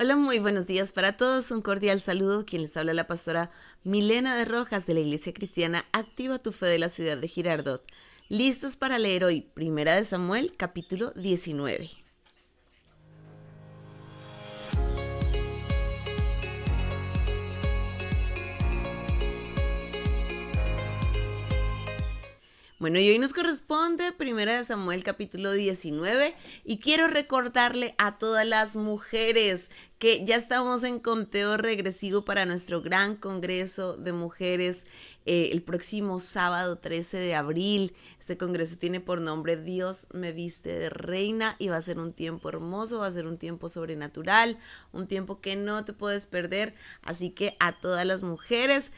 Hola, muy buenos días para todos. Un cordial saludo. Quien les habla la pastora Milena de Rojas de la Iglesia Cristiana Activa tu Fe de la ciudad de Girardot. Listos para leer hoy Primera de Samuel, capítulo 19. Bueno, y hoy nos corresponde Primera de Samuel capítulo 19 y quiero recordarle a todas las mujeres que ya estamos en conteo regresivo para nuestro gran congreso de mujeres el próximo sábado 13 de abril. Este congreso tiene por nombre Dios me viste de reina y va a ser un tiempo hermoso, va a ser un tiempo sobrenatural, un tiempo que no te puedes perder. Así que a todas las mujeres,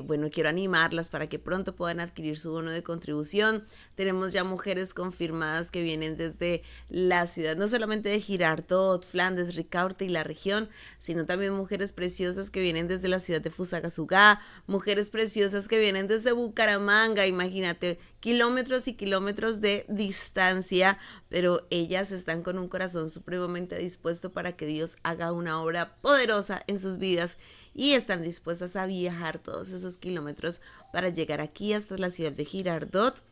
bueno, quiero animarlas para que pronto puedan adquirir su bono de contribución. Tenemos ya mujeres confirmadas que vienen desde la ciudad, no solamente de Girardot, Flandes, Ricaurte y la región, sino también mujeres preciosas que vienen desde la ciudad de Fusagasugá, mujeres preciosas que vienen desde Bucaramanga, imagínate, kilómetros y kilómetros de distancia, pero ellas están con un corazón supremamente dispuesto para que Dios haga una obra poderosa en sus vidas y están dispuestas a viajar todos esos kilómetros para llegar aquí hasta la ciudad de Girardot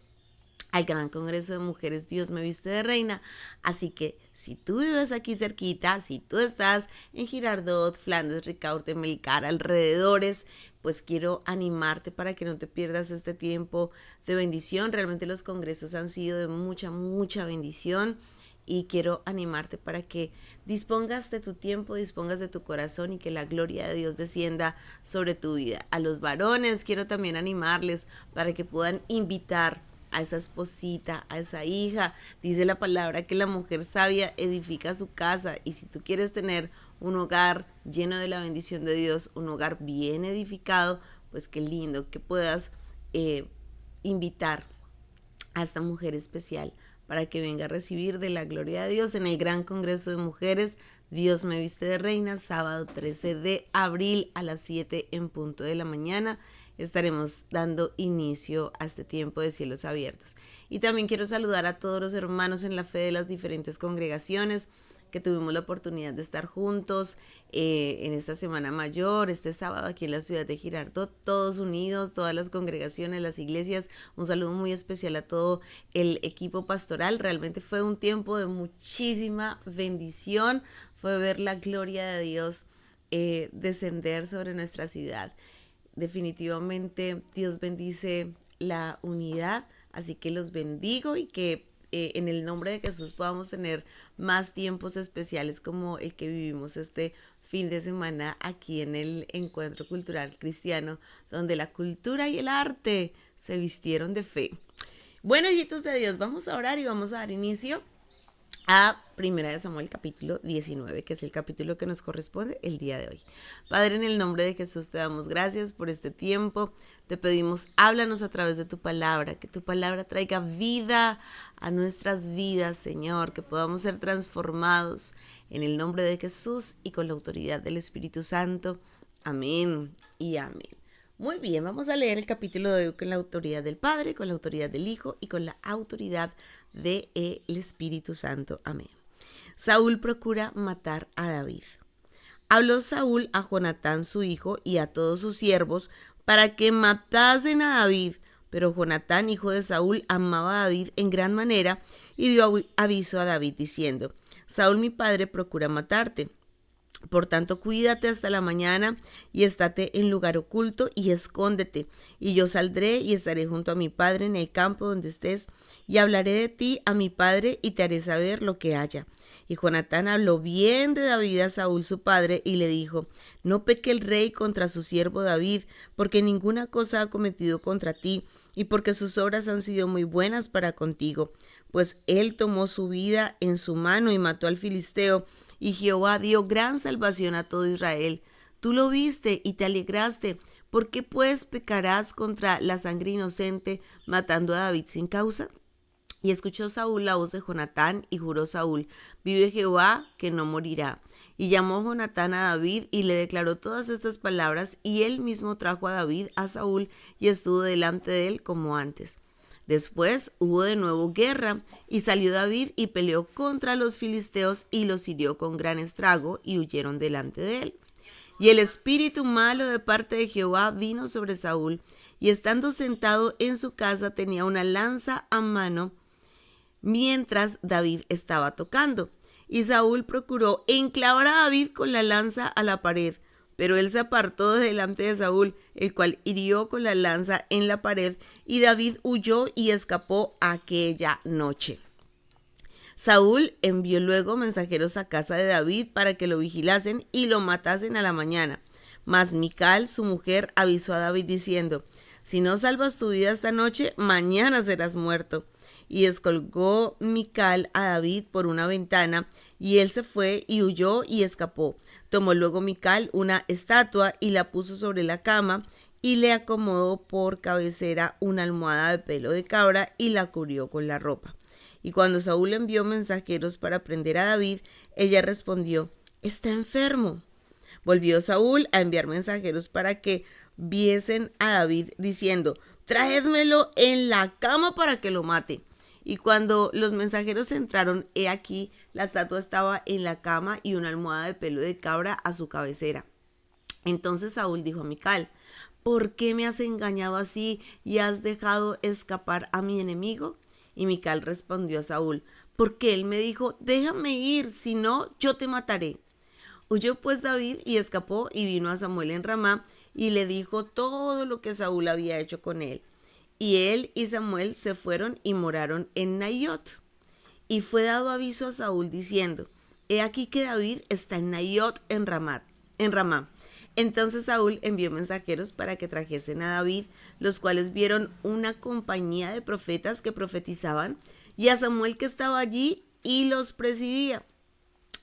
al Gran Congreso de Mujeres Dios me viste de reina. Así que si tú vives aquí cerquita, si tú estás en Girardot, Flandes, Ricaurte, Melcar, alrededores, pues quiero animarte para que no te pierdas este tiempo de bendición. Realmente los congresos han sido de mucha bendición y quiero animarte para que dispongas de tu tiempo, dispongas de tu corazón y que la gloria de Dios descienda sobre tu vida. A los varones quiero también animarles para que puedan invitar a esa esposita, a esa hija. Dice la palabra que la mujer sabia edifica su casa y si tú quieres tener un hogar lleno de la bendición de Dios, un hogar bien edificado, pues qué lindo que puedas invitar a esta mujer especial para que venga a recibir de la gloria de Dios en el Gran Congreso de Mujeres. Dios me viste de reina, sábado 13 de abril a las 7 en punto de la mañana. Estaremos dando inicio a este tiempo de cielos abiertos. Y también quiero saludar a todos los hermanos en la fe de las diferentes congregaciones que tuvimos la oportunidad de estar juntos en esta Semana Mayor, este sábado aquí en la ciudad de Girardot, todos unidos, todas las congregaciones, las iglesias. Un saludo muy especial a todo el equipo pastoral. Realmente fue un tiempo de muchísima bendición, fue ver la gloria de Dios descender sobre nuestra ciudad. Definitivamente Dios bendice la unidad, así que los bendigo y que en el nombre de Jesús podamos tener más tiempos especiales como el que vivimos este fin de semana aquí en el Encuentro Cultural Cristiano, donde la cultura y el arte se vistieron de fe. Bueno, hijitos de Dios, vamos a orar y vamos a dar inicio a Primera de Samuel capítulo 19, que es el capítulo que nos corresponde el día de hoy. Padre, en el nombre de Jesús te damos gracias por este tiempo. Te pedimos, háblanos a través de tu palabra, que tu palabra traiga vida a nuestras vidas, Señor, que podamos ser transformados en el nombre de Jesús y con la autoridad del Espíritu Santo. Amén y amén. Muy bien, vamos a leer el capítulo de hoy con la autoridad del Padre, con la autoridad del Hijo y con la autoridad del Espíritu Santo. Amén. Saúl procura matar a David. Habló Saúl a Jonatán su hijo y a todos sus siervos para que matasen a David, pero Jonatán, hijo de Saúl, amaba a David en gran manera y dio aviso a David diciendo: Saúl mi padre procura matarte. Por tanto, cuídate hasta la mañana y estate en lugar oculto y escóndete. Y yo saldré y estaré junto a mi padre en el campo donde estés, y hablaré de ti a mi padre y te haré saber lo que haya. Y Jonatán habló bien de David a Saúl su padre y le dijo: No peque el rey contra su siervo David, porque ninguna cosa ha cometido contra ti, y porque sus obras han sido muy buenas para contigo. Pues él tomó su vida en su mano y mató al filisteo, y Jehová dio gran salvación a todo Israel. Tú lo viste y te alegraste. ¿Por qué pues pecarás contra la sangre inocente matando a David sin causa? Y escuchó Saúl la voz de Jonatán y juró Saúl: Vive Jehová, que no morirá. Y llamó Jonatán a David y le declaró todas estas palabras, y él mismo trajo a David a Saúl y estuvo delante de él como antes. Después hubo de nuevo guerra, y salió David y peleó contra los filisteos y los hirió con gran estrago, y huyeron delante de él. Y el espíritu malo de parte de Jehová vino sobre Saúl, y estando sentado en su casa tenía una lanza a mano, mientras David estaba tocando. Y Saúl procuró enclavar a David con la lanza a la pared, pero él se apartó de delante de Saúl, el cual hirió con la lanza en la pared, y David huyó y escapó aquella noche. Saúl envió luego mensajeros a casa de David para que lo vigilasen y lo matasen a la mañana. Mas Mical, su mujer, avisó a David diciendo: si no salvas tu vida esta noche, mañana serás muerto. Y descolgó Mical a David por una ventana, y él se fue y huyó y escapó. Tomó luego Mical una estatua y la puso sobre la cama, y le acomodó por cabecera una almohada de pelo de cabra y la cubrió con la ropa. Y cuando Saúl envió mensajeros para prender a David, ella respondió: está enfermo. Volvió Saúl a enviar mensajeros para que viesen a David, diciendo: traédmelo en la cama para que lo mate. Y cuando los mensajeros entraron, he aquí, la estatua estaba en la cama y una almohada de pelo de cabra a su cabecera. Entonces Saúl dijo a Mical: ¿por qué me has engañado así y has dejado escapar a mi enemigo? Y Mical respondió a Saúl: porque él me dijo: déjame ir, si no, yo te mataré. Huyó pues David y escapó, y vino a Samuel en Ramá, y le dijo todo lo que Saúl había hecho con él. Y él y Samuel se fueron y moraron en Naiot. Y fue dado aviso a Saúl diciendo: he aquí que David está en Naiot en Ramá. Entonces Saúl envió mensajeros para que trajesen a David, los cuales vieron una compañía de profetas que profetizaban, y a Samuel que estaba allí y los presidía.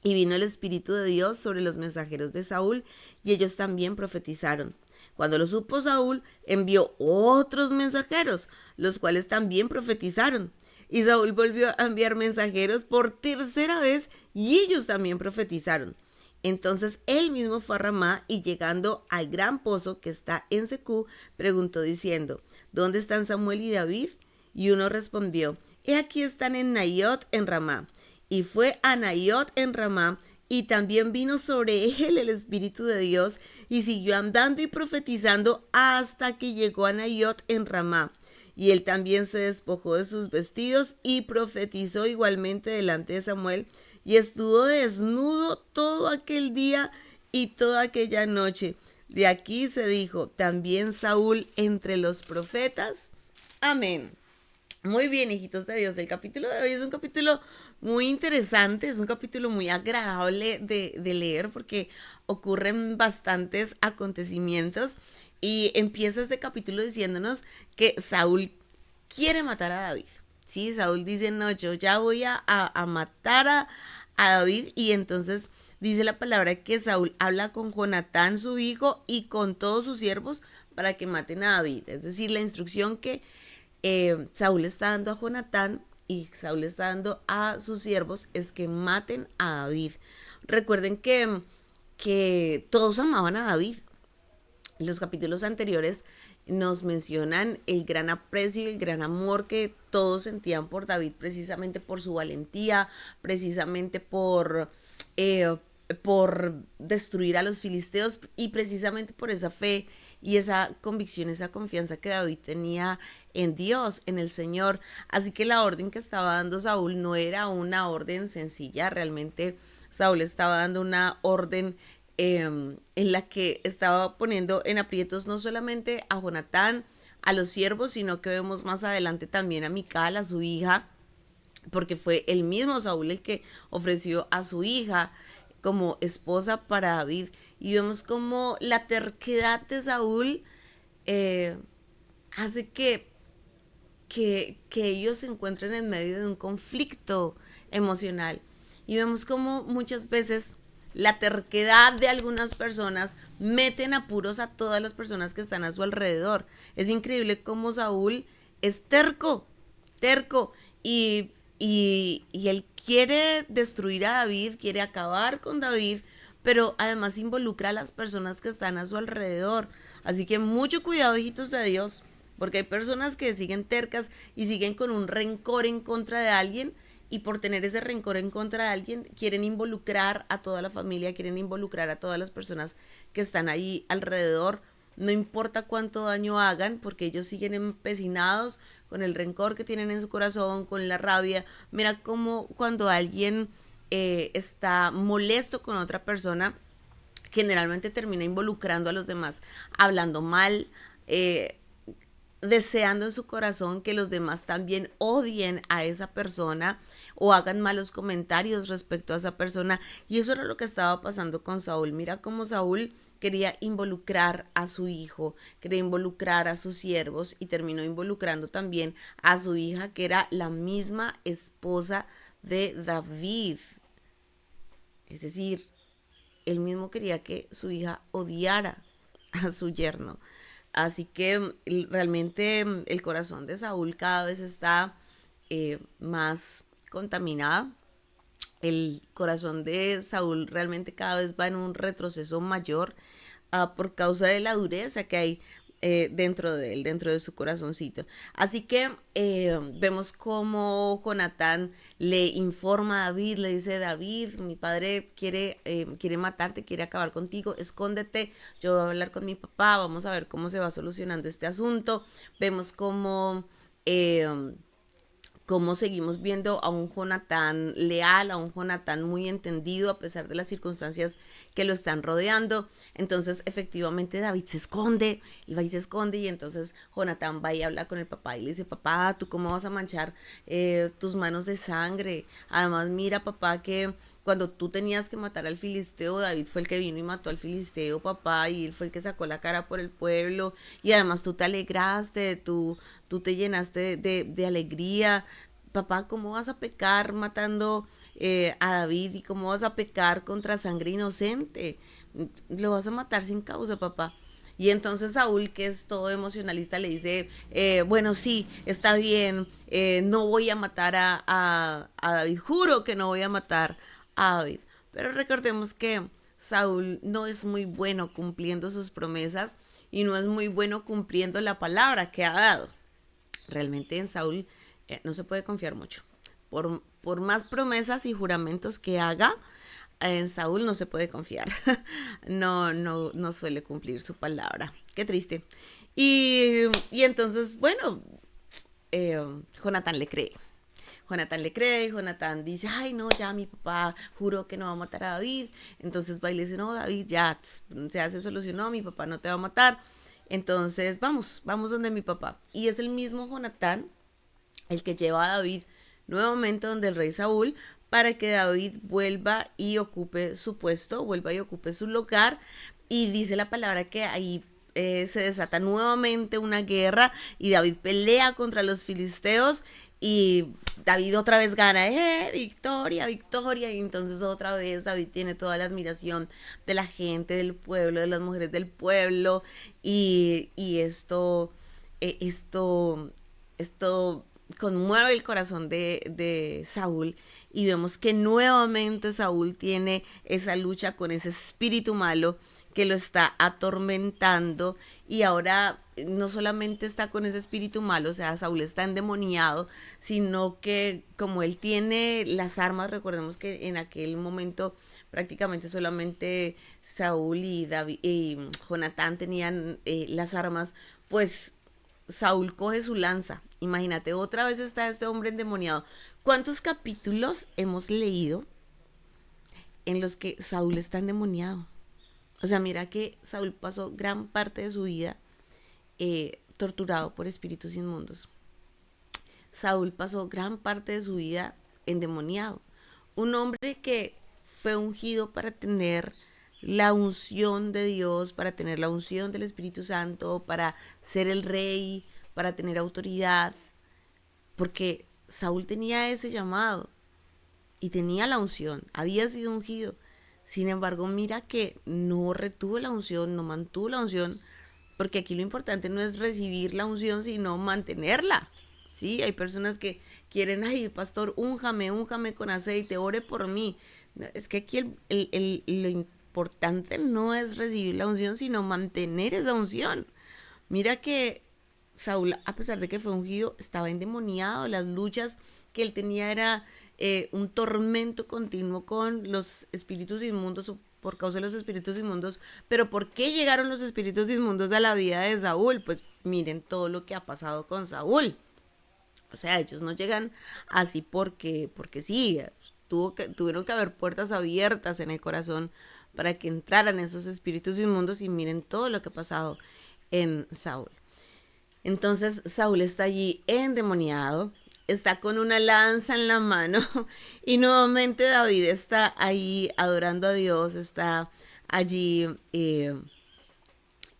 Y vino el Espíritu de Dios sobre los mensajeros de Saúl, y ellos también profetizaron. Cuando lo supo Saúl, envió otros mensajeros, los cuales también profetizaron. Y Saúl volvió a enviar mensajeros por tercera vez, y ellos también profetizaron. Entonces él mismo fue a Ramá, y llegando al gran pozo que está en Secú, preguntó diciendo: ¿dónde están Samuel y David? Y uno respondió: he aquí están en Naiot en Ramá. Y fue a Naiot en Ramá, y también vino sobre él el Espíritu de Dios, y siguió andando y profetizando hasta que llegó a Naiot en Ramá. Y él también se despojó de sus vestidos y profetizó igualmente delante de Samuel, y estuvo desnudo todo aquel día y toda aquella noche. De aquí se dijo: también Saúl entre los profetas. Amén. Muy bien, hijitos de Dios, el capítulo de hoy es un capítulo muy interesante, es un capítulo muy agradable de leer porque ocurren bastantes acontecimientos, y empieza este capítulo diciéndonos que Saúl quiere matar a David. Sí, Saúl dice: no, yo ya voy a matar a David. Y entonces dice la palabra que Saúl habla con Jonatán, su hijo, y con todos sus siervos para que maten a David. Es decir, la instrucción que Saúl está dando a Jonatán y Saúl está dando a sus siervos es que maten a David. Recuerden que todos amaban a David. En los capítulos anteriores nos mencionan el gran aprecio y el gran amor que todos sentían por David, precisamente por su valentía, precisamente por destruir a los filisteos, y precisamente por esa fe y esa convicción, esa confianza que David tenía en Dios, en el Señor. Así que la orden que estaba dando Saúl no era una orden sencilla. Realmente Saúl estaba dando una orden en la que estaba poniendo en aprietos no solamente a Jonatán, a los siervos, sino que vemos más adelante también a Mical, a su hija, porque fue el mismo Saúl el que ofreció a su hija como esposa para David. Y vemos como la terquedad de Saúl hace que ellos se encuentren en medio de un conflicto emocional. Y vemos como muchas veces la terquedad de algunas personas meten apuros a todas las personas que están a su alrededor. Es increíble cómo Saúl es terco, y él quiere destruir a David, quiere acabar con David, pero además involucra a las personas que están a su alrededor. Así que mucho cuidado, hijitos de Dios, porque hay personas que siguen tercas y siguen con un rencor en contra de alguien y por tener ese rencor en contra de alguien quieren involucrar a toda la familia, quieren involucrar a todas las personas que están ahí alrededor, no importa cuánto daño hagan, porque ellos siguen empecinados con el rencor que tienen en su corazón, con la rabia. Mira cómo cuando alguien está molesto con otra persona, generalmente termina involucrando a los demás, hablando mal, eh, deseando en su corazón que los demás también odien a esa persona o hagan malos comentarios respecto a esa persona. Y eso era lo que estaba pasando con Saúl. Mira cómo Saúl quería involucrar a su hijo, quería involucrar a sus siervos y terminó involucrando también a su hija, que era la misma esposa de David. Es decir, él mismo quería que su hija odiara a su yerno. Así que realmente el corazón de Saúl cada vez está más contaminado. El corazón de Saúl realmente cada vez va en un retroceso mayor por causa de la dureza que hay dentro de él, dentro de su corazoncito. Así que vemos cómo Jonatán le informa a David, le dice: David, mi padre quiere matarte, quiere acabar contigo, escóndete, yo voy a hablar con mi papá, vamos a ver cómo se va solucionando este asunto. Vemos cómo seguimos viendo a un Jonatán leal, a un Jonatán muy entendido a pesar de las circunstancias que lo están rodeando. Entonces efectivamente David se esconde, y va y se esconde, y entonces Jonatán va y habla con el papá y le dice: papá, ¿tú cómo vas a manchar tus manos de sangre? Además mira, papá, que cuando tú tenías que matar al filisteo, David fue el que vino y mató al filisteo, papá, y él fue el que sacó la cara por el pueblo, y además tú te alegraste, tú te llenaste de alegría. Papá, ¿cómo vas a pecar matando a David? ¿Y cómo vas a pecar contra sangre inocente? Lo vas a matar sin causa, papá. Y entonces Saúl, que es todo emocionalista, le dice: bueno, sí, está bien, no voy a matar a David, juro que no voy a matar a David. Pero recordemos que Saúl no es muy bueno cumpliendo sus promesas y no es muy bueno cumpliendo la palabra que ha dado. Realmente en Saúl no se puede confiar mucho. Por más promesas y juramentos que haga, en Saúl no se puede confiar. No suele cumplir su palabra. Qué triste. Y entonces, bueno, eh, Jonatán le cree. Jonatán le cree, y Jonatán dice: ay, no, ya mi papá juró que no va a matar a David. Entonces va y le dice: no, David, ya se solucionó, mi papá no te va a matar. Entonces vamos donde mi papá. Y es el mismo Jonatán el que lleva a David nuevamente donde el rey Saúl, para que David vuelva y ocupe su puesto, vuelva y ocupe su lugar. Y dice la palabra que ahí se desata nuevamente una guerra y David pelea contra los filisteos y David otra vez gana, victoria, victoria. Y entonces otra vez David tiene toda la admiración de la gente del pueblo, de las mujeres del pueblo. Y esto conmueve el corazón de Saúl, y vemos que nuevamente Saúl tiene esa lucha con ese espíritu malo que lo está atormentando, y ahora no solamente está con ese espíritu malo, o sea, Saúl está endemoniado, sino que como él tiene las armas, recordemos que en aquel momento prácticamente solamente Saúl y David y Jonatán tenían las armas, pues Saúl coge su lanza. Imagínate, otra vez está este hombre endemoniado. ¿Cuántos capítulos hemos leído en los que Saúl está endemoniado? O sea, mira que Saúl pasó gran parte de su vida torturado por espíritus inmundos. Saúl pasó gran parte de su vida endemoniado. Un hombre que fue ungido para tener la unción de Dios, para tener la unción del Espíritu Santo, para ser el rey, para tener autoridad, porque Saúl tenía ese llamado y tenía la unción, había sido ungido. Sin embargo, mira que no retuvo la unción, no mantuvo la unción, porque aquí lo importante no es recibir la unción, sino mantenerla. Sí, hay personas que quieren: ay, pastor, únjame con aceite, ore por mí. No, es que aquí lo importante no es recibir la unción, sino mantener esa unción. Mira que Saúl, a pesar de que fue ungido, estaba endemoniado. Las luchas que él tenía era un tormento continuo con los espíritus inmundos o por causa de los espíritus inmundos. Pero ¿por qué llegaron los espíritus inmundos a la vida de Saúl? Pues miren todo lo que ha pasado con Saúl. O sea, ellos no llegan así porque sí, tuvieron que haber puertas abiertas en el corazón para que entraran esos espíritus inmundos y miren todo lo que ha pasado en Saúl. Entonces Saúl está allí endemoniado, está con una lanza en la mano y nuevamente David está ahí adorando a Dios, está allí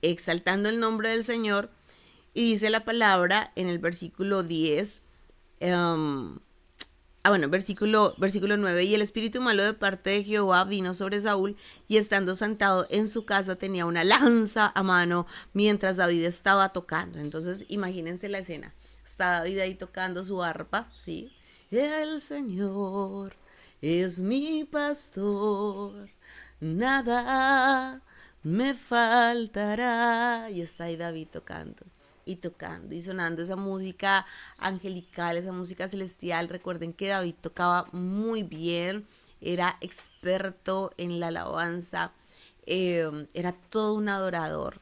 exaltando el nombre del Señor y dice la palabra en el versículo 10, versículo 9, y el espíritu malo de parte de Jehová vino sobre Saúl, y estando sentado en su casa tenía una lanza a mano mientras David estaba tocando. Entonces, imagínense la escena. Está David ahí tocando su arpa, ¿sí? El Señor es mi pastor, nada me faltará. Y está ahí David tocando y tocando y sonando esa música angelical, esa música celestial. Recuerden que David tocaba muy bien, era experto en la alabanza, era todo un adorador.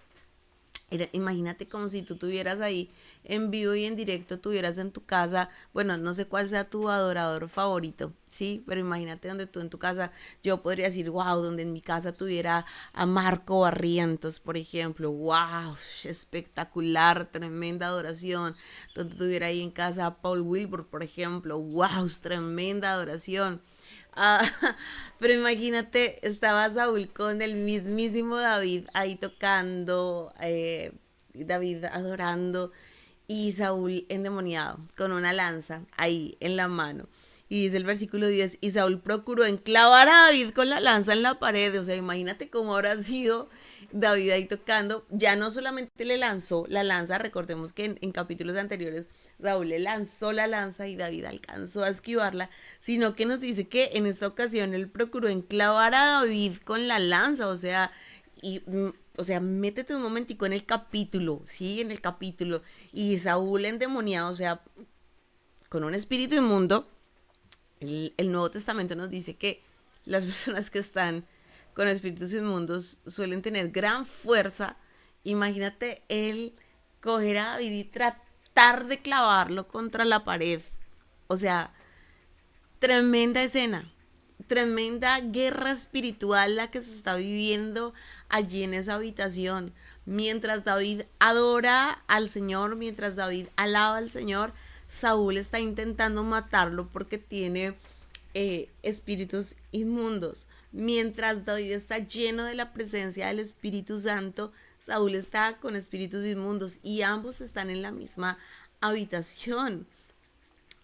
Imagínate como si tú tuvieras ahí en vivo y en directo, tuvieras en tu casa, bueno, no sé cuál sea tu adorador favorito, sí, pero imagínate donde tú en tu casa, yo podría decir, wow, donde en mi casa tuviera a Marco Barrientos, por ejemplo, wow, espectacular, tremenda adoración, donde tuviera ahí en casa a Paul Wilbur, por ejemplo, wow, tremenda adoración. Ah, pero imagínate, estaba Saúl con el mismísimo David ahí tocando, David adorando y Saúl endemoniado con una lanza ahí en la mano. Y dice el versículo 10, y Saúl procuró enclavar a David con la lanza en la pared. O sea, imagínate cómo habrá sido David ahí tocando. Ya no solamente le lanzó la lanza, recordemos que en capítulos anteriores Saúl le lanzó la lanza y David alcanzó a esquivarla, sino que nos dice que en esta ocasión él procuró enclavar a David con la lanza. O sea, o sea, métete un momentico en el capítulo, ¿sí? En el capítulo. Y Saúl endemoniado, o sea, con un espíritu inmundo. El Nuevo Testamento nos dice que las personas que están con espíritus inmundos suelen tener gran fuerza. Imagínate él coger a David y tratar de clavarlo contra la pared. O sea, tremenda escena, tremenda guerra espiritual la que se está viviendo allí en esa habitación. Mientras David adora al Señor, mientras David alaba al Señor, Saúl está intentando matarlo porque tiene espíritus inmundos. Mientras David está lleno de la presencia del Espíritu Santo, Saúl está con espíritus inmundos y ambos están en la misma habitación.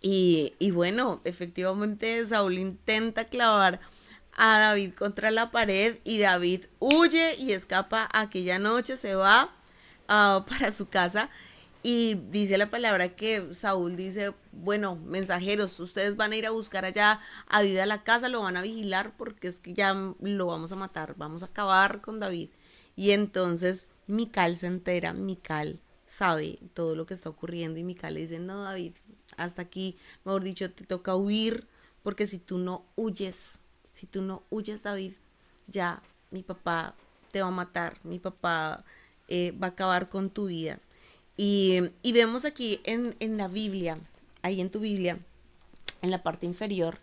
Y bueno, efectivamente Saúl intenta clavar a David contra la pared y David huye y escapa aquella noche, se va para su casa y dice la palabra que Saúl dice, bueno, mensajeros, ustedes van a ir a buscar allá a David a la casa, lo van a vigilar porque es que ya lo vamos a matar, vamos a acabar con David. Y entonces Mical se entera, Mical sabe todo lo que está ocurriendo y Mical le dice, no David, hasta aquí, mejor dicho, te toca huir porque si tú no huyes David, ya mi papá te va a matar, mi papá va a acabar con tu vida. Y vemos aquí en la Biblia, ahí en tu Biblia, en la parte inferior,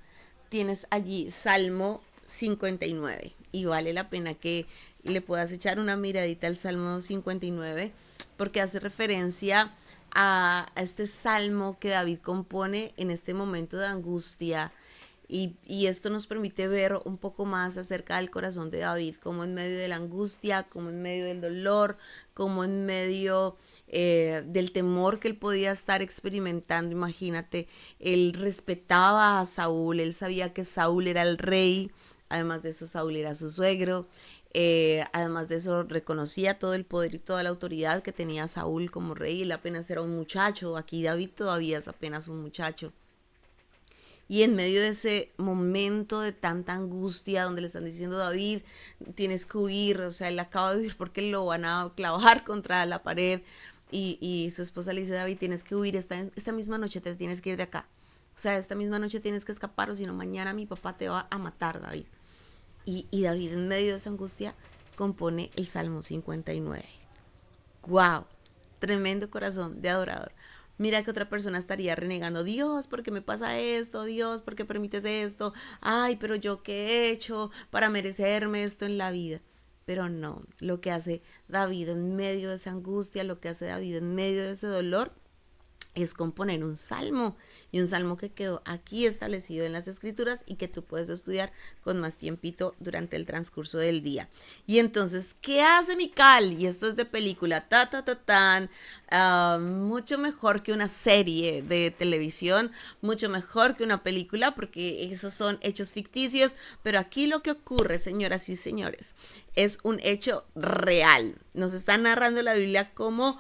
tienes allí Salmo 59 y vale la pena que le puedas echar una miradita al Salmo 59 porque hace referencia a este salmo que David compone en este momento de angustia y esto nos permite ver un poco más acerca del corazón de David, como en medio de la angustia, como en medio del dolor, como en medio del temor que él podía estar experimentando. Imagínate, él respetaba a Saúl, él sabía que Saúl era el rey, además de eso Saúl era su suegro, además de eso reconocía todo el poder y toda la autoridad que tenía Saúl como rey. Él apenas era un muchacho, aquí David todavía es apenas un muchacho. Y en medio de ese momento de tanta angustia donde le están diciendo David, tienes que huir, o sea, él acaba de huir porque lo van a clavar contra la pared, Y su esposa le dice, David, tienes que huir, esta misma noche te tienes que ir de acá. O sea, esta misma noche tienes que escapar o si no, mañana mi papá te va a matar, David. Y David en medio de esa angustia compone el Salmo 59. ¡Wow! Tremendo corazón de adorador. Mira que otra persona estaría renegando, Dios, ¿por qué me pasa esto? Dios, ¿por qué permites esto? Ay, pero yo qué he hecho para merecerme esto en la vida. Pero no, lo que hace David en medio de esa angustia, lo que hace David en medio de ese dolor, es componer un salmo, y un salmo que quedó aquí establecido en las escrituras y que tú puedes estudiar con más tiempito durante el transcurso del día. Y entonces, ¿qué hace Mical? Y esto es de película, mucho mejor que una serie de televisión, mucho mejor que una película, porque esos son hechos ficticios, pero aquí lo que ocurre, señoras y señores, es un hecho real. Nos está narrando la Biblia cómo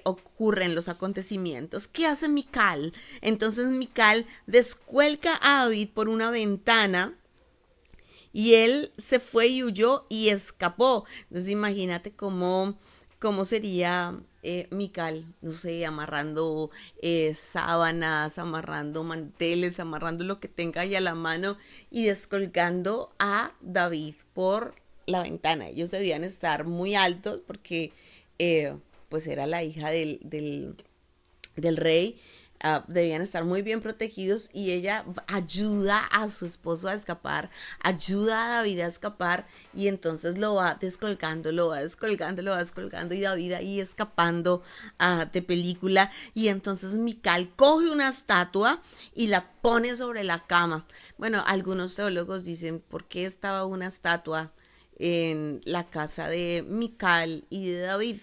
ocurren los acontecimientos. ¿Qué hace Mical? Entonces Mical descuelga a David por una ventana y él se fue y huyó y escapó. Entonces imagínate cómo sería Mical, no sé, amarrando sábanas, amarrando manteles, amarrando lo que tenga ahí a la mano y descolgando a David por la ventana. Ellos debían estar muy altos porque pues era la hija del rey. Debían estar muy bien protegidos y ella ayuda a su esposo a escapar, ayuda a David a escapar y entonces lo va descolgando, lo va descolgando, lo va descolgando y David ahí escapando de película y entonces Mical coge una estatua y la pone sobre la cama. Bueno, algunos teólogos dicen, ¿por qué estaba una estatua en la casa de Mical y de David?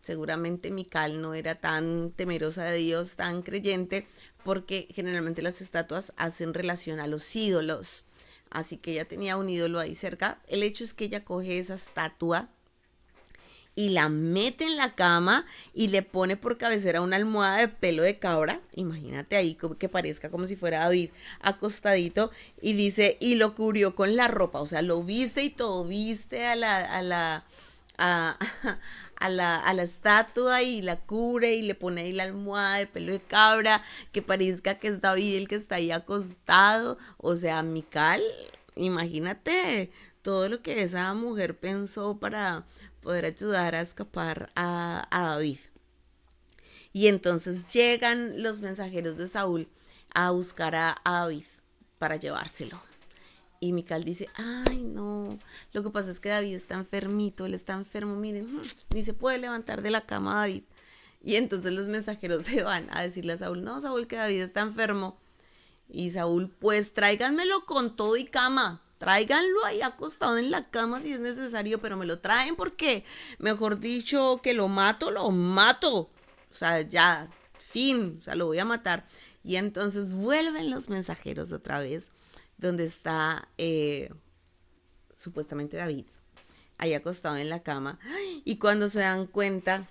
Seguramente Mical no era tan temerosa de Dios, tan creyente, porque generalmente las estatuas hacen relación a los ídolos. Así que ella tenía un ídolo ahí cerca. El hecho es que ella coge esa estatua y la mete en la cama y le pone por cabecera una almohada de pelo de cabra. Imagínate ahí que parezca como si fuera David acostadito y dice, y lo cubrió con la ropa, o sea, lo viste y todo, viste a, a la estatua y la cubre y le pone ahí la almohada de pelo de cabra, que parezca que es David el que está ahí acostado. O sea, Mical, imagínate todo lo que esa mujer pensó para poder ayudar a escapar a David. Y entonces llegan los mensajeros de Saúl a buscar a David para llevárselo. Y Mical dice, ay no, lo que pasa es que David está enfermito, él está enfermo, miren, ni se puede levantar de la cama David. Y entonces los mensajeros se van a decirle a Saúl, no, Saúl, que David está enfermo. Y Saúl, pues tráiganmelo con todo y cama, tráiganlo ahí acostado en la cama si es necesario, pero me lo traen porque, mejor dicho, que lo mato, lo mato. O sea, ya, fin, o sea, lo voy a matar. Y entonces vuelven los mensajeros otra vez, donde está supuestamente David, ahí acostado en la cama. Y cuando se dan cuenta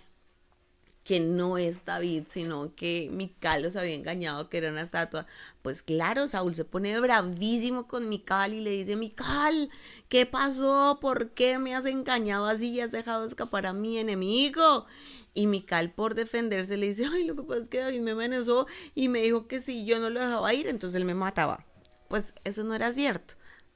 que no es David, sino que Mical los había engañado, que era una estatua, pues claro, Saúl se pone bravísimo con Mical y le dice, Mical, ¿qué pasó? ¿Por qué me has engañado así y has dejado escapar a mi enemigo? Y Mical, por defenderse, le dice, ay, lo que pasa es que David me amenazó y me dijo que si yo no lo dejaba ir, entonces él me mataba. Pues eso no era cierto.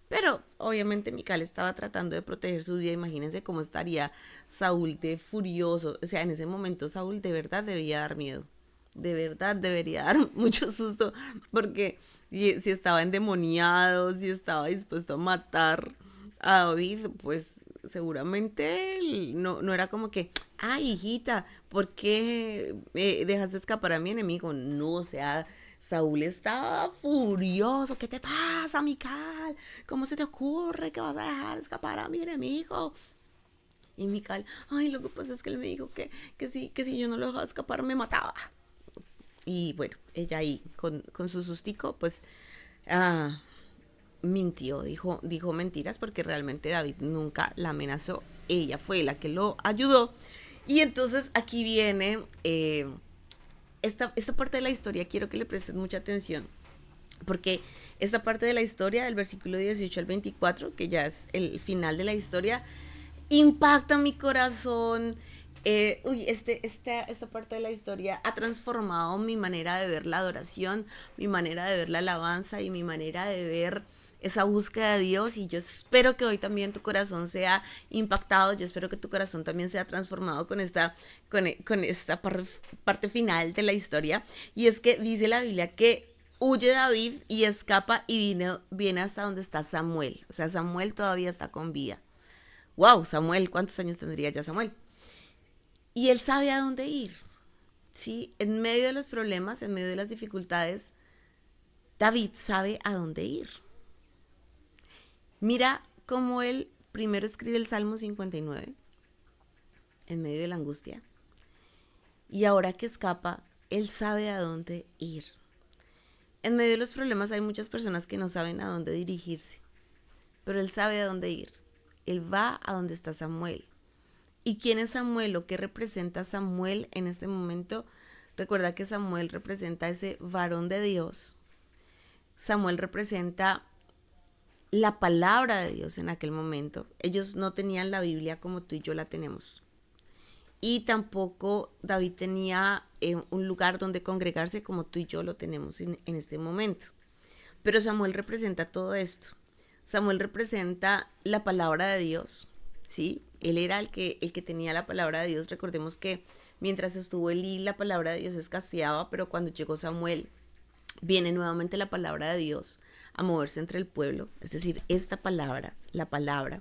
Pero obviamente Mical estaba tratando de proteger su vida. Imagínense cómo estaría Saúl de furioso. O sea, en ese momento Saúl de verdad debía dar miedo. De verdad debería dar mucho susto. Porque si estaba endemoniado, si estaba dispuesto a matar a David, pues seguramente él no era como que, ay hijita, ¿por qué dejaste escapar a mi enemigo? No, o sea, Saúl estaba furioso. ¿Qué te pasa, Mical? ¿Cómo se te ocurre que vas a dejar escapar a mi enemigo? Y Mical, ay, lo que pasa es que él me dijo que si yo no lo dejaba escapar me mataba. Y bueno, ella ahí con su sustico, pues ah, mintió, dijo mentiras porque realmente David nunca la amenazó. Ella fue la que lo ayudó. Y entonces aquí viene esta parte de la historia, quiero que le presten mucha atención, porque esta parte de la historia, del versículo 18 al 24, que ya es el final de la historia, impacta mi corazón Esta parte de la historia ha transformado mi manera de ver la adoración, mi manera de ver la alabanza y mi manera de ver esa búsqueda de Dios. Y yo espero que hoy también tu corazón sea impactado, yo espero que tu corazón también sea transformado con esta parte final de la historia. Y es que dice la Biblia que huye David y escapa y viene hasta donde está Samuel. O sea, Samuel todavía está con vida. Wow, Samuel, ¿cuántos años tendría ya Samuel? Y él sabe a dónde ir, ¿sí? En medio de los problemas, en medio de las dificultades, David sabe a dónde ir. Mira cómo él primero escribe el Salmo 59, en medio de la angustia. Y ahora que escapa, él sabe a dónde ir. En medio de los problemas hay muchas personas que no saben a dónde dirigirse, pero él sabe a dónde ir. Él va a donde está Samuel. ¿Y quién es Samuel o qué representa Samuel en este momento? Recuerda que Samuel representa ese varón de Dios. Samuel representa la palabra de Dios en aquel momento. Ellos no tenían la Biblia como tú y yo la tenemos. Y tampoco David tenía un lugar donde congregarse como tú y yo lo tenemos en este momento. Pero Samuel representa todo esto. Samuel representa la palabra de Dios, ¿sí? Él era el que tenía la palabra de Dios. Recordemos que mientras estuvo Elí, la palabra de Dios escaseaba, pero cuando llegó Samuel, viene nuevamente la palabra de Dios a moverse entre el pueblo. Es decir, esta palabra, la palabra,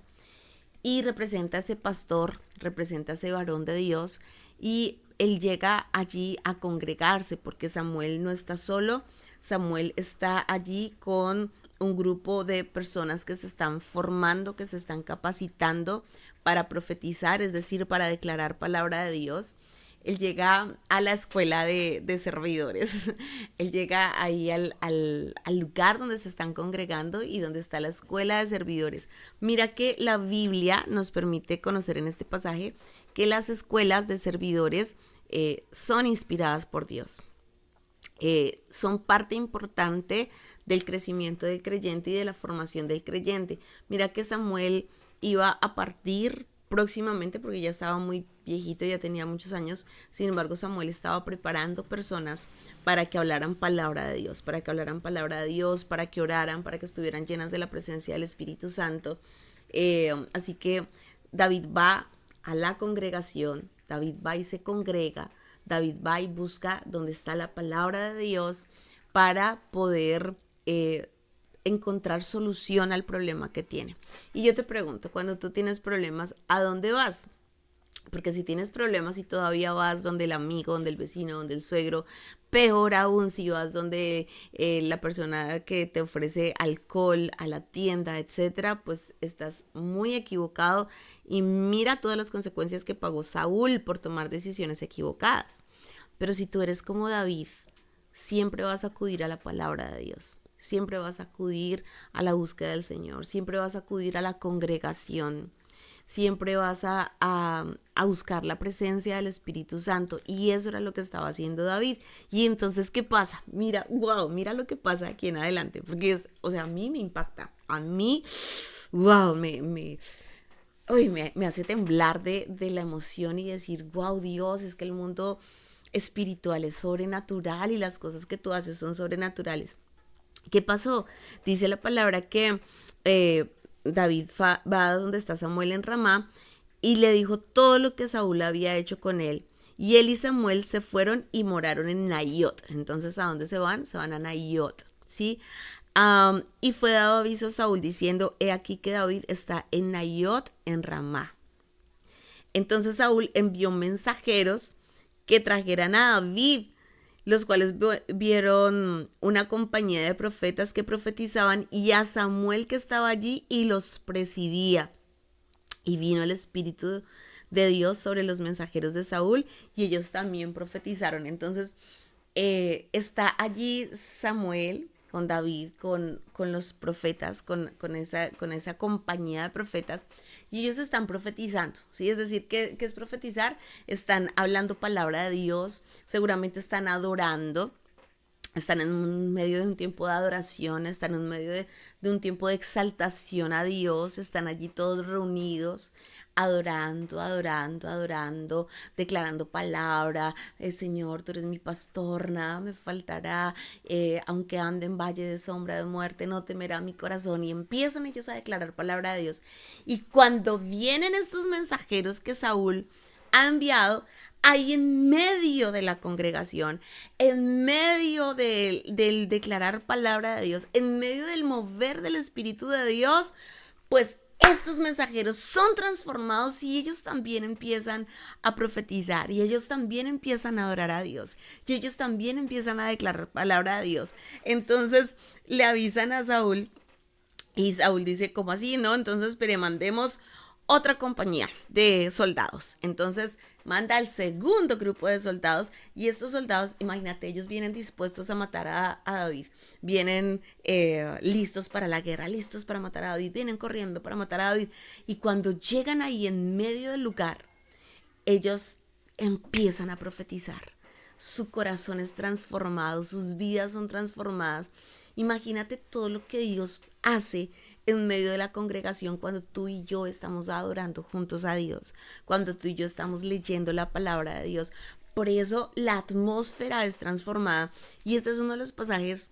y representa a ese pastor, representa a ese varón de Dios, y él llega allí a congregarse, porque Samuel no está solo, Samuel está allí con un grupo de personas que se están formando, que se están capacitando para profetizar, es decir, para declarar palabra de Dios. Él llega a la escuela de servidores, él llega ahí al lugar donde se están congregando y donde está la escuela de servidores. Mira que la Biblia nos permite conocer en este pasaje que las escuelas de servidores son inspiradas por Dios. Son parte importante del crecimiento del creyente y de la formación del creyente. Mira que Samuel iba a partir próximamente porque ya estaba muy viejito, ya tenía muchos años. Sin embargo, Samuel estaba preparando personas para que hablaran palabra de Dios, para que hablaran palabra de Dios, para que oraran, para que estuvieran llenas de la presencia del Espíritu Santo. Así que David va a la congregación, David va y se congrega, David va y busca donde está la palabra de Dios para poder encontrar solución al problema que tiene. Y yo te pregunto, cuando tú tienes problemas, ¿a dónde vas? Porque si tienes problemas y todavía vas donde el amigo, donde el vecino, donde el suegro, peor aún si vas donde la persona que te ofrece alcohol a la tienda, etcétera, pues estás muy equivocado y mira todas las consecuencias que pagó Saúl por tomar decisiones equivocadas. Pero si tú eres como David, siempre vas a acudir a la palabra de Dios. Siempre vas a acudir a la búsqueda del Señor, siempre vas a acudir a la congregación, siempre vas a buscar la presencia del Espíritu Santo. Y eso era lo que estaba haciendo David. Y entonces, ¿qué pasa? Mira, wow, mira lo que pasa aquí en adelante, porque o sea, a mí me impacta, a mí, wow, me hace temblar de la emoción y decir, wow, Dios, es que el mundo espiritual es sobrenatural y las cosas que tú haces son sobrenaturales. ¿Qué pasó? Dice la palabra que David va a donde está Samuel en Ramá y le dijo todo lo que Saúl había hecho con él. Y él y Samuel se fueron y moraron en Naiot. Entonces, ¿a dónde se van? Se van a Naiot, ¿sí? Y fue dado aviso a Saúl diciendo, he aquí que David está en Naiot, en Ramá. Entonces Saúl envió mensajeros que trajeran a David, los cuales vieron una compañía de profetas que profetizaban y a Samuel que estaba allí y los presidía. Y vino el Espíritu de Dios sobre los mensajeros de Saúl y ellos también profetizaron. Entonces está allí Samuel con David, con los profetas, con esa compañía de profetas, y ellos están profetizando, ¿sí? Es decir, ¿qué es profetizar? Están hablando palabra de Dios, seguramente están adorando, están en medio de un tiempo de adoración, están en medio de un tiempo de exaltación a Dios, están allí todos reunidos, adorando, adorando, adorando, declarando palabra. Señor, tú eres mi pastor, nada me faltará, aunque ande en valle de sombra de muerte, no temerá mi corazón. Y empiezan ellos a declarar palabra de Dios. Y cuando vienen estos mensajeros que Saúl ha enviado, ahí en medio de la congregación, en medio del declarar palabra de Dios, en medio del mover del Espíritu de Dios, pues estos mensajeros son transformados y ellos también empiezan a profetizar y ellos también empiezan a adorar a Dios y ellos también empiezan a declarar palabra de Dios. Entonces le avisan a Saúl y Saúl dice, ¿cómo así? No, entonces espere, mandemos otra compañía de soldados. Entonces manda al segundo grupo de soldados y estos soldados, imagínate, ellos vienen dispuestos a matar a David, vienen listos para la guerra, listos para matar a David, vienen corriendo para matar a David y cuando llegan ahí en medio del lugar, ellos empiezan a profetizar. Su corazón es transformado, sus vidas son transformadas. Imagínate todo lo que Dios hace en medio de la congregación cuando tú y yo estamos adorando juntos a Dios, cuando tú y yo estamos leyendo la palabra de Dios. Por eso la atmósfera es transformada y este es uno de los pasajes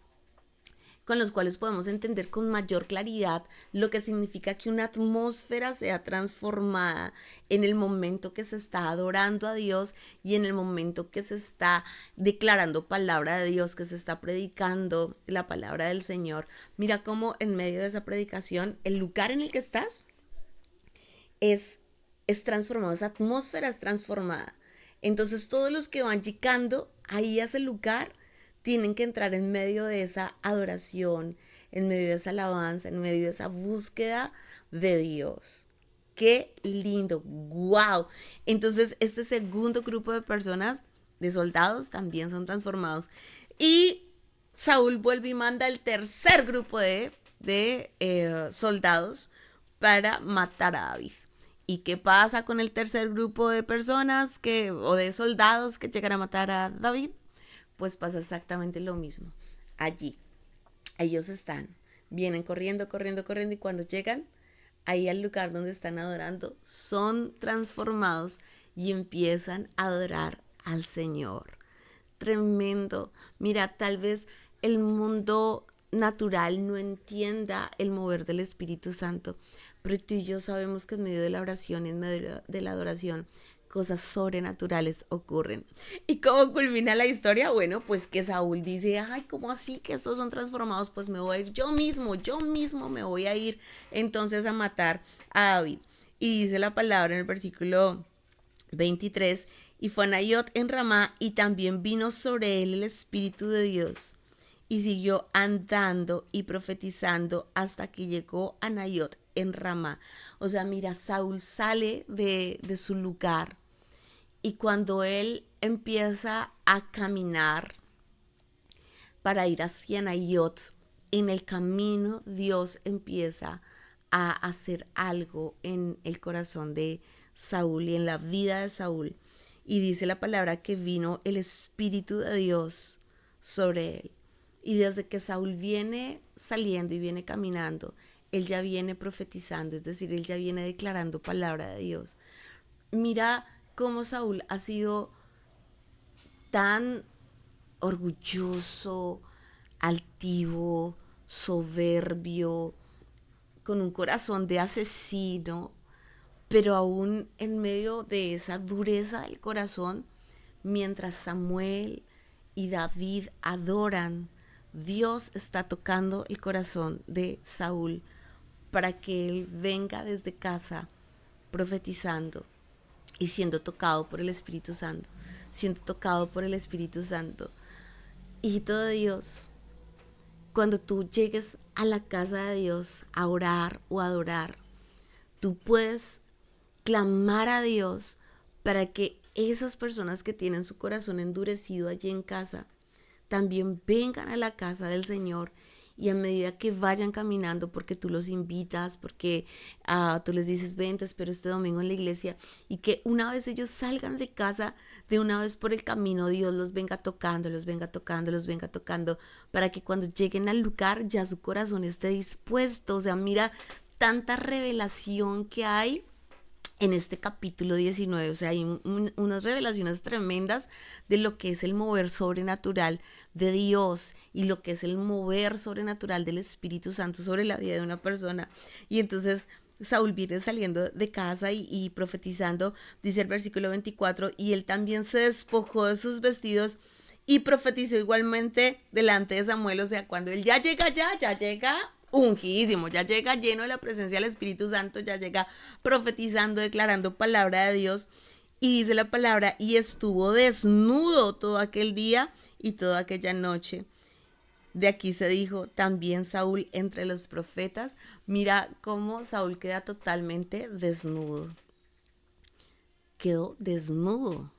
con los cuales podemos entender con mayor claridad lo que significa que una atmósfera sea transformada en el momento que se está adorando a Dios y en el momento que se está declarando palabra de Dios, que se está predicando la palabra del Señor. Mira cómo en medio de esa predicación, el lugar en el que estás es transformado, esa atmósfera es transformada. Entonces todos los que van llegando ahí a ese lugar tienen que entrar en medio de esa adoración, en medio de esa alabanza, en medio de esa búsqueda de Dios. Qué lindo, wow. Entonces este segundo grupo de personas, de soldados, también son transformados. Y Saúl vuelve y manda el tercer grupo de soldados para matar a David. ¿Y qué pasa con el tercer grupo de personas o de soldados que llegan a matar a David? Pues pasa exactamente lo mismo. Allí, ellos vienen corriendo, corriendo, corriendo y cuando llegan ahí al lugar donde están adorando, son transformados y empiezan a adorar al Señor. Tremendo. Mira, tal vez el mundo natural no entienda el mover del Espíritu Santo, pero tú y yo sabemos que en medio de la oración, en medio de la adoración, cosas sobrenaturales ocurren. ¿Y cómo culmina la historia? Bueno, pues que Saúl dice, ay, ¿cómo así que estos son transformados? Pues me voy a ir yo mismo me voy a ir entonces a matar a David. Y dice la palabra en el versículo 23, y fue a Naiot en Ramá y también vino sobre él el Espíritu de Dios. Y siguió andando y profetizando hasta que llegó a Naiot en Ramá. O sea, mira, Saúl sale de su lugar y cuando él empieza a caminar para ir hacia Naiot, en el camino Dios empieza a hacer algo en el corazón de Saúl y en la vida de Saúl. Y dice la palabra que vino el Espíritu de Dios sobre él. Y desde que Saúl viene saliendo y viene caminando, él ya viene profetizando, es decir, él ya viene declarando palabra de Dios. Mira cómo Saúl ha sido tan orgulloso, altivo, soberbio, con un corazón de asesino, pero aún en medio de esa dureza del corazón, mientras Samuel y David adoran, Dios está tocando el corazón de Saúl para que él venga desde casa profetizando y siendo tocado por el Espíritu Santo, siendo tocado por el Espíritu Santo. Hijito de Dios, cuando tú llegues a la casa de Dios a orar o a adorar, tú puedes clamar a Dios para que esas personas que tienen su corazón endurecido allí en casa también vengan a la casa del Señor y a medida que vayan caminando, porque tú los invitas, porque tú les dices, ven, te espero este domingo en la iglesia, y que una vez ellos salgan de casa, de una vez por el camino Dios los venga tocando, los venga tocando, los venga tocando, para que cuando lleguen al lugar ya su corazón esté dispuesto. O sea, mira tanta revelación que hay en este capítulo 19. O sea, hay unas revelaciones tremendas de lo que es el mover sobrenatural de Dios y lo que es el mover sobrenatural del Espíritu Santo sobre la vida de una persona. Y entonces Saúl viene saliendo de casa y profetizando, dice el versículo 24, y él también se despojó de sus vestidos y profetizó igualmente delante de Samuel. O sea, cuando él ya llega ungidísimo, ya llega lleno de la presencia del Espíritu Santo, ya llega profetizando, declarando palabra de Dios. Y dice la palabra, y estuvo desnudo todo aquel día y toda aquella noche. De aquí se dijo también Saúl entre los profetas. Mira cómo Saúl queda totalmente desnudo. Quedó desnudo. O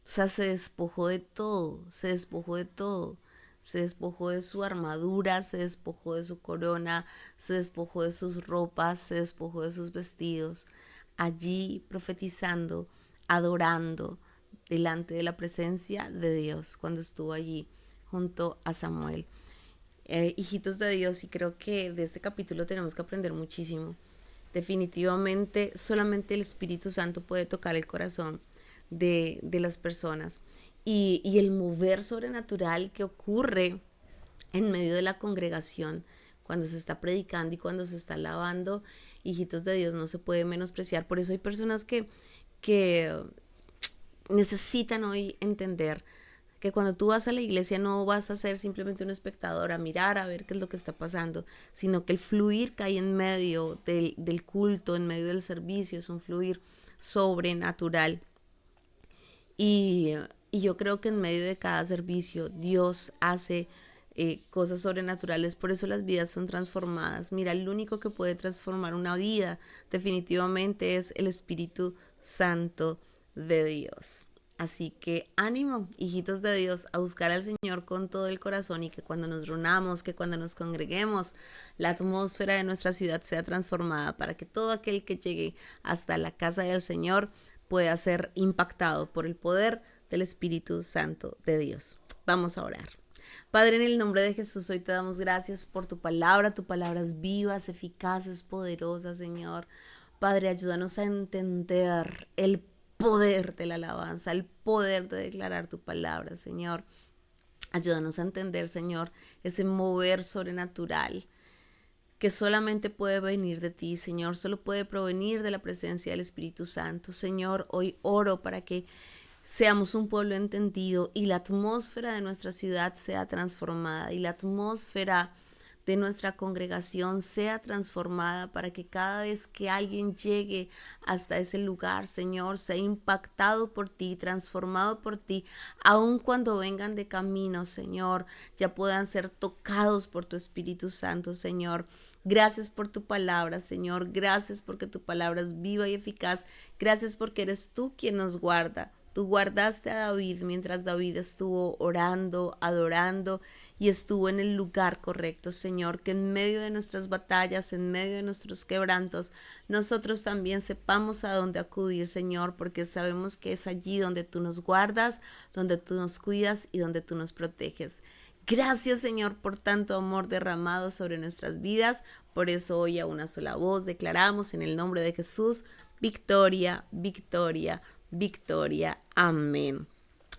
sea, se despojó de todo, se despojó de todo. Se despojó de su armadura, se despojó de su corona, se despojó de sus ropas, se despojó de sus vestidos. Allí profetizando, adorando delante de la presencia de Dios cuando estuvo allí junto a Samuel. Hijitos de Dios, y creo que de este capítulo tenemos que aprender muchísimo. Definitivamente solamente el Espíritu Santo puede tocar el corazón de las personas y el mover sobrenatural que ocurre en medio de la congregación cuando se está predicando y cuando se está alabando, hijitos de Dios, no se puede menospreciar. Por eso hay personas que necesitan hoy entender que cuando tú vas a la iglesia no vas a ser simplemente un espectador, a mirar, a ver qué es lo que está pasando, sino que el fluir que hay en medio del culto, en medio del servicio, es un fluir sobrenatural. Y, y yo creo que en medio de cada servicio Dios hace cosas sobrenaturales, por eso las vidas son transformadas. Mira, el único que puede transformar una vida definitivamente es el Espíritu Santo de Dios. Así que ánimo, hijitos de Dios, a buscar al Señor con todo el corazón, y que cuando nos reunamos, que cuando nos congreguemos, la atmósfera de nuestra ciudad sea transformada, para que todo aquel que llegue hasta la casa del Señor pueda ser impactado por el poder del Espíritu Santo de Dios. Vamos a orar. Padre, en el nombre de Jesús, hoy te damos gracias por tu palabra es viva, es eficaz, es poderosa, Señor. Padre, ayúdanos a entender el poder de la alabanza, el poder de declarar tu palabra, Señor. Ayúdanos a entender, Señor, ese mover sobrenatural que solamente puede venir de ti, Señor, solo puede provenir de la presencia del Espíritu Santo. Señor, hoy oro para que seamos un pueblo entendido y la atmósfera de nuestra ciudad sea transformada y la atmósfera de nuestra congregación sea transformada, para que cada vez que alguien llegue hasta ese lugar, Señor, sea impactado por ti, transformado por ti, aun cuando vengan de camino, Señor, ya puedan ser tocados por tu Espíritu Santo, Señor. Gracias por tu palabra, Señor. Gracias porque tu palabra es viva y eficaz. Gracias porque eres tú quien nos guarda. Tú guardaste a David mientras David estuvo orando, adorando y estuvo en el lugar correcto, Señor. Que en medio de nuestras batallas, en medio de nuestros quebrantos, nosotros también sepamos a dónde acudir, Señor, porque sabemos que es allí donde tú nos guardas, donde tú nos cuidas y donde tú nos proteges. Gracias, Señor, por tanto amor derramado sobre nuestras vidas. Por eso hoy a una sola voz declaramos en el nombre de Jesús: victoria, victoria, victoria. Amén.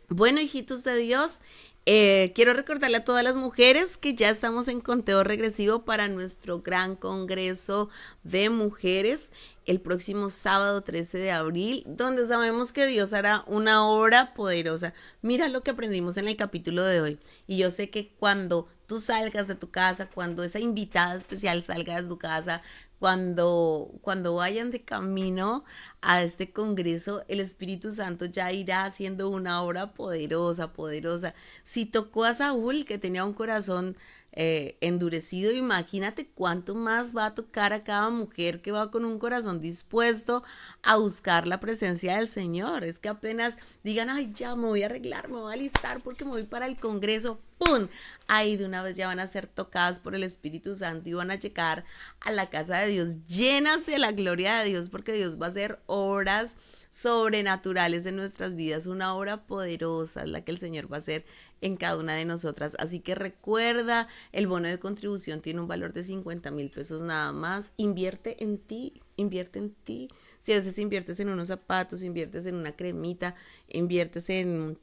Bueno, hijitos de Dios, quiero recordarle a todas las mujeres que ya estamos en conteo regresivo para nuestro gran congreso de mujeres el próximo sábado 13 de abril, donde sabemos que Dios hará una obra poderosa. Mira lo que aprendimos en el capítulo de hoy. Y yo sé que cuando tú salgas de tu casa, cuando esa invitada especial salga de su casa, cuando vayan de camino a este congreso, el Espíritu Santo ya irá haciendo una obra poderosa, poderosa. Si tocó a Saúl, que tenía un corazón endurecido, imagínate cuánto más va a tocar a cada mujer que va con un corazón dispuesto a buscar la presencia del Señor. Es que apenas digan, ay, ya me voy a arreglar, me voy a alistar porque me voy para el congreso, ¡pum! Ahí de una vez ya van a ser tocadas por el Espíritu Santo y van a llegar a la casa de Dios, llenas de la gloria de Dios, porque Dios va a hacer obras sobrenaturales en nuestras vidas, una obra poderosa es la que el Señor va a hacer en cada una de nosotras. Así que recuerda, el bono de contribución tiene un valor de 50,000 pesos nada más. Invierte en ti, invierte en ti. Si a veces inviertes en unos zapatos, inviertes en una cremita, inviertes en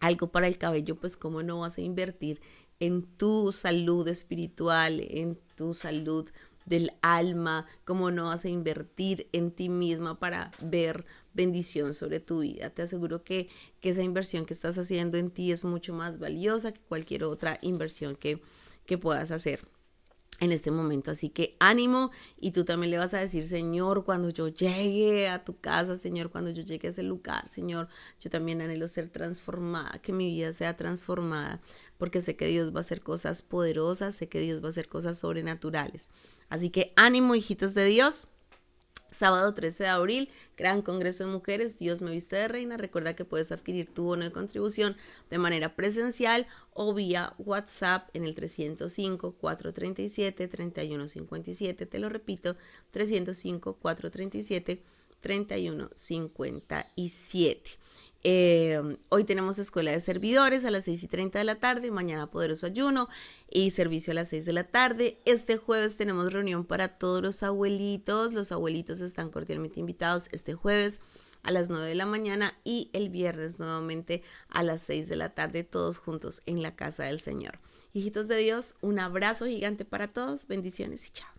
algo para el cabello, pues cómo no vas a invertir en tu salud espiritual, en tu salud del alma, cómo no vas a invertir en ti misma para ver bendición sobre tu vida. Te aseguro que esa inversión que estás haciendo en ti es mucho más valiosa que cualquier otra inversión que puedas hacer en este momento. Así que ánimo, y tú también le vas a decir: Señor, cuando yo llegue a tu casa, Señor, cuando yo llegue a ese lugar, Señor, yo también anhelo ser transformada, que mi vida sea transformada, porque sé que Dios va a hacer cosas poderosas, sé que Dios va a hacer cosas sobrenaturales. Así que ánimo, hijitas de Dios. Sábado 13 de abril, gran congreso de mujeres, Dios me viste de reina. Recuerda que puedes adquirir tu bono de contribución de manera presencial o vía WhatsApp en el 305-437-3157. Te lo repito, 305-437-3157. Hoy tenemos escuela de servidores a las 6:30 de la tarde, mañana poderoso ayuno y servicio a las 6 de la tarde. Este jueves tenemos reunión para todos los abuelitos están cordialmente invitados este jueves a las 9 de la mañana y el viernes nuevamente a las 6 de la tarde, todos juntos en la casa del Señor. Hijitos de Dios, un abrazo gigante para todos, bendiciones y chao.